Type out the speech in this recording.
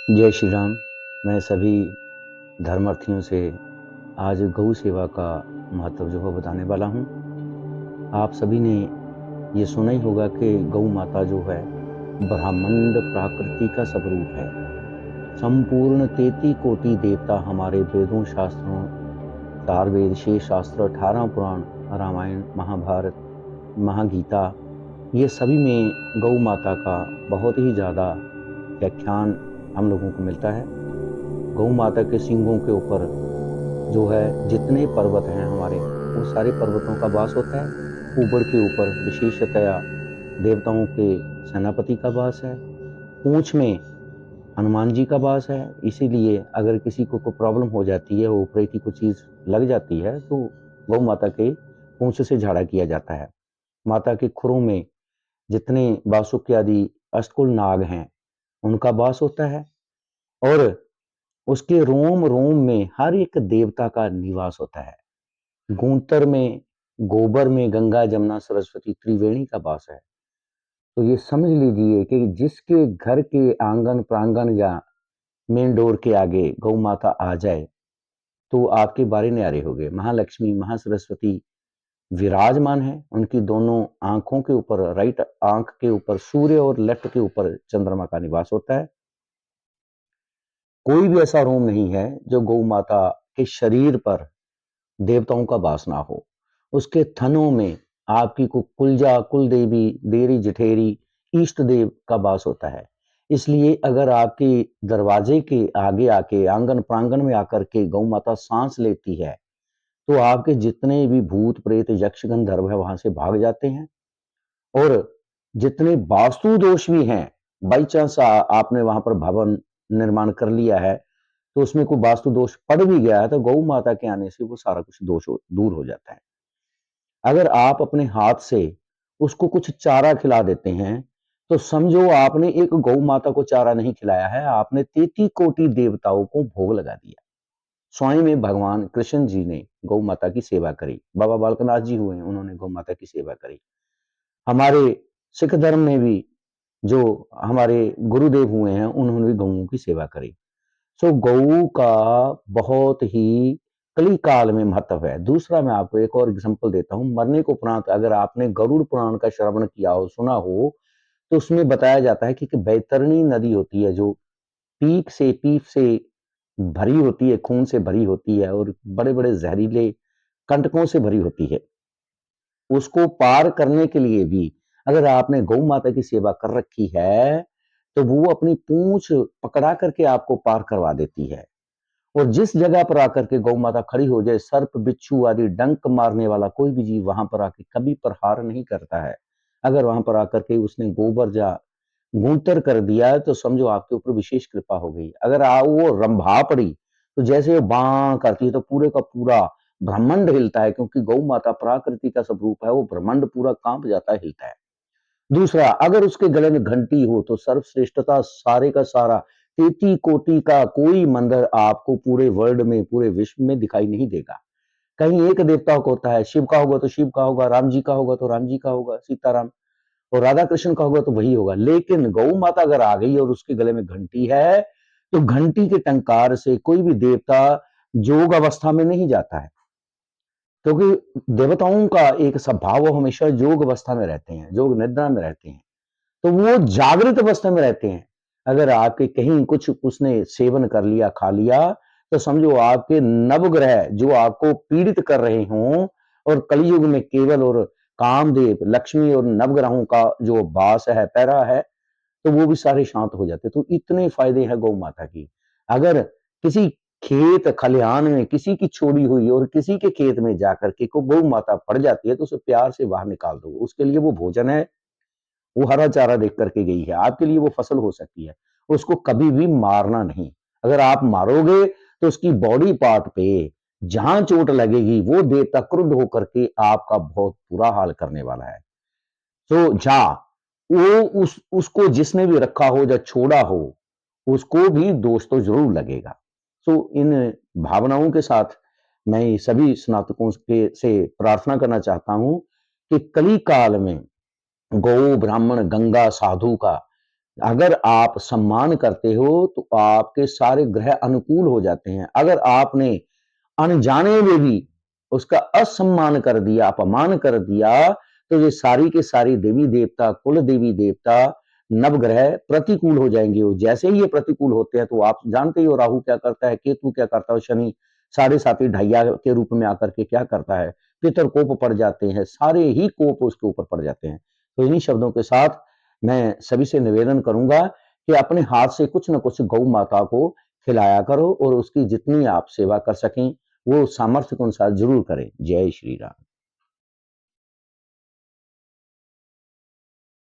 जय श्री राम। मैं सभी धर्मार्थियों से आज गौ सेवा का महत्व जो है बताने वाला हूँ। आप सभी ने ये सुना ही होगा कि गौ माता जो है ब्रह्मांड प्रकृति का स्वरूप है। संपूर्ण 33 कोटि देवता हमारे वेदों शास्त्रों, 4 वेद, 6 शास्त्र, 18 पुराण, रामायण, महाभारत, महागीता, ये सभी में गौ माता का बहुत ही ज़्यादा व्याख्यान हम लोगों को मिलता है। गौ माता के सींगों के ऊपर जो है जितने पर्वत हैं हमारे, वो सारे पर्वतों का वास होता है। ऊबड़ के ऊपर विशेषतया देवताओं के सेनापति का वास है। पूंछ में हनुमान जी का वास है। इसीलिए अगर किसी को कोई प्रॉब्लम हो जाती है, ऊपरे की कोई चीज लग जाती है, तो गौ माता के पूंछ से झाड़ा किया जाता है। माता के खुरों में जितने वासुकी आदि अष्टकुल नाग हैं, उनका वास होता है। और उसके रोम रोम में हर एक देवता का निवास होता है। गूंतर में, गोबर में गंगा, जमुना, सरस्वती, त्रिवेणी का वास है। तो ये समझ लीजिए कि जिसके घर के आंगन प्रांगण या मेन डोर के आगे गौ माता आ जाए, तो आपके बारे न्यारे हो गए। महालक्ष्मी, महासरस्वती विराजमान है। उनकी दोनों आंखों के ऊपर, राइट आंख के ऊपर सूर्य और लेफ्ट के ऊपर चंद्रमा का निवास होता है। कोई भी ऐसा रोम नहीं है जो गौ माता के शरीर पर देवताओं का वास ना हो। उसके थनों में आपकी कुलजा, कुल देवी, देरी जेठेरी, इष्ट देव का वास होता है। इसलिए अगर आपके दरवाजे के आगे आके, आंगन प्रांगण में आकर के गौ माता सांस लेती है, तो आपके जितने भी भूत प्रेत यक्ष गंधर्व है वहां से भाग जाते हैं। और जितने वास्तु दोष भी हैं, बाई चांस आपने वहां पर भवन निर्माण कर लिया है, तो उसमें कोई वास्तु दोष पड़ भी गया है, तो गौ माता के आने से वो सारा कुछ दोष दूर हो जाता है। अगर आप अपने हाथ से उसको कुछ चारा खिला देते हैं, तो समझो आपने एक गौ माता को चारा नहीं खिलाया है, आपने 33 कोटि देवताओं को भोग लगा दिया। स्वयं में भगवान कृष्ण जी ने गौ माता की सेवा करी। बाबा बालकनाथ जी हुए, उन्होंने गौ माता की सेवा करी। हमारे सिख धर्म में भी जो हमारे गुरुदेव हुए हैं, उन्होंने भी गौओं की सेवा करी। सो गऊ का बहुत ही कली काल में महत्व है। दूसरा मैं आपको एक और एग्जांपल देता हूं। मरने के उपरांत अगर आपने गरुड़ पुराण का श्रवण किया हो, सुना हो, तो उसमें बताया जाता है कि बैतरणी नदी होती है, जो पीप से भरी होती है, खून से भरी होती है और बड़े बड़े जहरीले कंटकों से भरी होती है। उसको पार करने के लिए भी अगर आपने गौ माता की सेवा कर रखी है, तो वो अपनी पूंछ पकड़ा करके आपको पार करवा देती है। और जिस जगह पर आकर के गौ माता खड़ी हो जाए, सर्प बिच्छू आदि डंक मारने वाला कोई भी जीव वहां पर आके कभी प्रहार नहीं करता है। अगर वहां पर आकर के उसने गोबर जा गूंतर कर दिया है, तो समझो आपके ऊपर विशेष कृपा हो गई। अगर वो रंभा पड़ी, तो जैसे वो बां करती है, तो पूरे का पूरा ब्रह्मांड हिलता है, क्योंकि गौ माता प्रकृति का स्वरूप है। वो ब्रह्मांड पूरा कांप जाता है, हिलता है। दूसरा, अगर उसके गले में घंटी हो, तो सर्वश्रेष्ठता सारे का सारा 33 कोटि का कोई मंदिर आपको पूरे वर्ल्ड में, पूरे विश्व में दिखाई नहीं देगा। कहीं एक देवता को होता है, शिव का होगा तो शिव का होगा, राम जी का होगा तो राम जी का होगा, सीताराम और राधा कृष्ण का होगा तो वही होगा। लेकिन गौ माता अगर आ गई और उसके गले में घंटी है, तो घंटी के टंकार से कोई भी देवता जोग अवस्था में नहीं जाता है। क्योंकि देवताओं का एक स्वभाव, वो हमेशा योग अवस्था में रहते हैं, योग निद्रा में रहते हैं, तो वो जागृत अवस्था में रहते हैं। अगर आपके कहीं कुछ उसने सेवन कर लिया, खा लिया, तो समझो आपके नवग्रह जो आपको पीड़ित कर रहे हों, और कलयुग में केवल और कामदेव, लक्ष्मी और नवग्रहों का जो वास है, पैरा है, तो वो भी सारे शांत हो जाते। तो इतने फायदे हैं गौ माता की। अगर किसी खेत खलिहान में किसी की छोड़ी हुई और किसी के खेत में जाकर के को गौ माता पड़ जाती है, तो उसे प्यार से बाहर निकाल दो। उसके लिए वो भोजन है, वो हरा चारा देख करके गई है, आपके लिए वो फसल हो सकती है। उसको कभी भी मारना नहीं। अगर आप मारोगे, तो उसकी बॉडी पार्ट पे जहां चोट लगेगी, वो देवता क्रुद्ध होकर के आपका बहुत बुरा हाल करने वाला है। तो जा वो उसको जिसने भी रखा हो या छोड़ा हो, उसको भी दोष तो जरूर लगेगा। सो इन भावनाओं के साथ मैं सभी स्नातकों के से प्रार्थना करना चाहता हूं कि कली काल में गौ, ब्राह्मण, गंगा, साधु का अगर आप सम्मान करते हो तो आपके सारे ग्रह अनुकूल हो जाते हैं। अगर आपने अनजाने में भी उसका असम्मान कर दिया, अपमान कर दिया, तो ये सारी के सारी देवी देवता, कुल देवी देवता, नवग्रह प्रतिकूल हो जाएंगे। वो जैसे ही ये प्रतिकूल होते हैं तो आप जानते ही हो राहु क्या करता है, केतु क्या करता है, शनि साढ़े साथी ढैया के रूप में आकर के क्या करता है, पितर कोप पड़ जाते हैं, सारे ही कोप उसके ऊपर पड़ जाते हैं। तो इन्हीं शब्दों के साथ मैं सभी से निवेदन करूंगा कि अपने हाथ से कुछ न कुछ गौ माता को खिलाया करो और उसकी जितनी आप सेवा कर सकें वो सामर्थ्य के अनुसार जरूर करें। जय श्री राम।